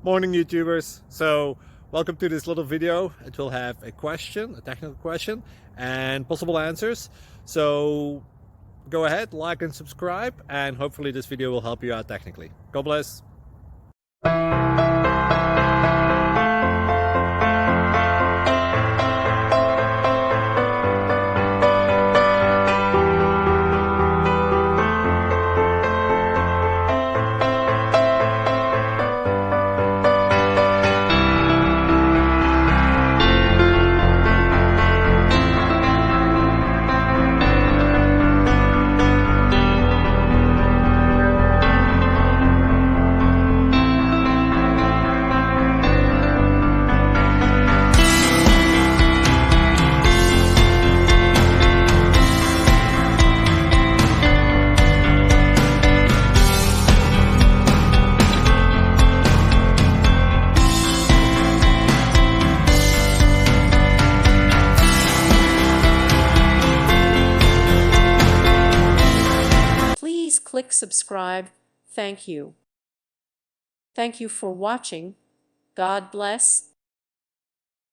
Morning, YouTubers. So welcome to this little video. It will have a question, a technical question, and possible answers. So go ahead, like and subscribe, and hopefully this video will help you out technically. God bless. Please click subscribe. Thank you. Thank you for watching. God bless.